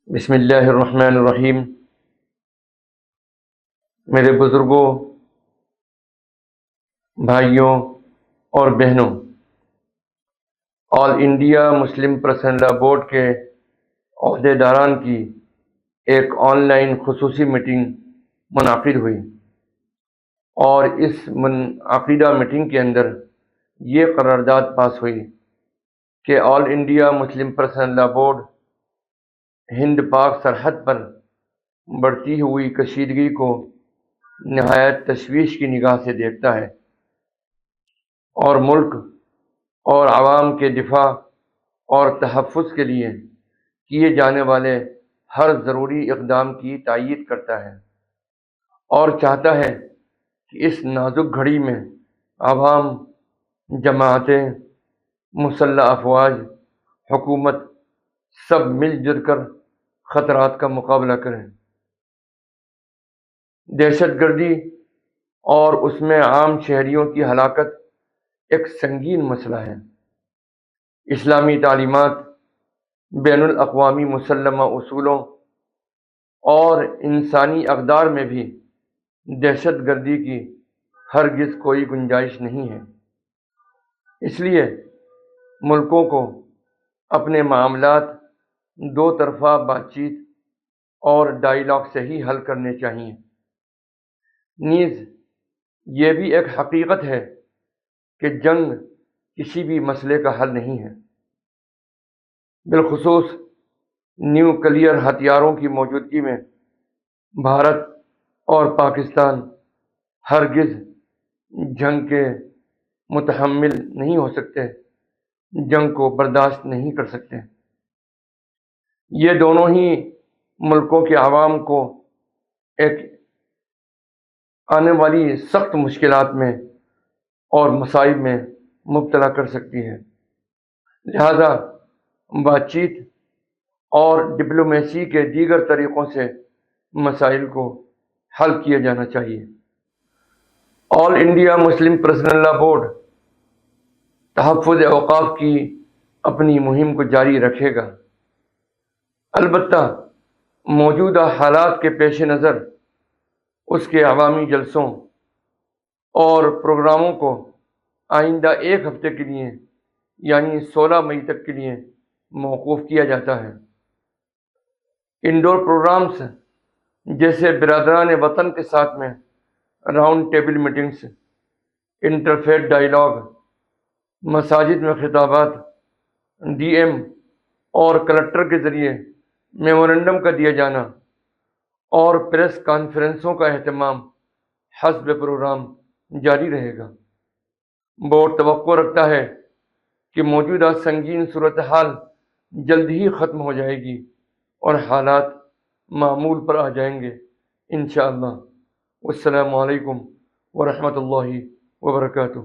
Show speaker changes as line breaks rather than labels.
بسم اللہ الرحمن الرحیم۔ میرے بزرگوں، بھائیوں اور بہنوں، آل انڈیا مسلم پرسنل لا بورڈ کے عہدے داران کی ایک آن لائن خصوصی میٹنگ منعقد ہوئی، اور اس منعقدہ میٹنگ کے اندر یہ قرارداد پاس ہوئی کہ آل انڈیا مسلم پرسنل لا بورڈ ہند پاک سرحد پر بڑھتی ہوئی کشیدگی کو نہایت تشویش کی نگاہ سے دیکھتا ہے، اور ملک اور عوام کے دفاع اور تحفظ کے لیے کیے جانے والے ہر ضروری اقدام کی تائید کرتا ہے، اور چاہتا ہے کہ اس نازک گھڑی میں عوام، جماعتیں، مسلح افواج، حکومت سب مل جل کر خطرات کا مقابلہ کریں۔ دہشت گردی اور اس میں عام شہریوں کی ہلاکت ایک سنگین مسئلہ ہے۔ اسلامی تعلیمات، بین الاقوامی مسلمہ اصولوں اور انسانی اقدار میں بھی دہشت گردی کی ہرگز کوئی گنجائش نہیں ہے۔ اس لیے ملکوں کو اپنے معاملات دو طرفہ بات چیت اور ڈائیلاگ سے ہی حل کرنے چاہیے۔ نیز یہ بھی ایک حقیقت ہے کہ جنگ کسی بھی مسئلے کا حل نہیں ہے، بالخصوص نیوکلیئر ہتھیاروں کی موجودگی میں بھارت اور پاکستان ہرگز جنگ کے متحمل نہیں ہو سکتے، جنگ کو برداشت نہیں کر سکتے۔ یہ دونوں ہی ملکوں کے عوام کو ایک آنے والی سخت مشکلات میں اور مصائب میں مبتلا کر سکتی ہے۔ لہذا بات چیت اور ڈپلومیسی کے دیگر طریقوں سے مسائل کو حل کیا جانا چاہیے۔ آل انڈیا مسلم پرسنل لا بورڈ تحفظ اوقاف کی اپنی مہم کو جاری رکھے گا، البتہ موجودہ حالات کے پیش نظر اس کے عوامی جلسوں اور پروگراموں کو آئندہ ایک ہفتے کے لیے یعنی 16 مئی تک کے لیے موقوف کیا جاتا ہے۔ انڈور پروگرامز جیسے برادران وطن کے ساتھ میں round table meetings, interfaith dialogue, مساجد میں خطابات، ڈی ایم اور کلکٹر کے ذریعے میمورنڈم کا دیا جانا اور پریس کانفرنسوں کا اہتمام حسب پروگرام جاری رہے گا۔ بورڈ توقع رکھتا ہے کہ موجودہ سنگین صورتحال جلد ہی ختم ہو جائے گی اور حالات معمول پر آ جائیں گے انشاءاللہ۔ والسلام علیکم ورحمۃ اللہ وبرکاتہ۔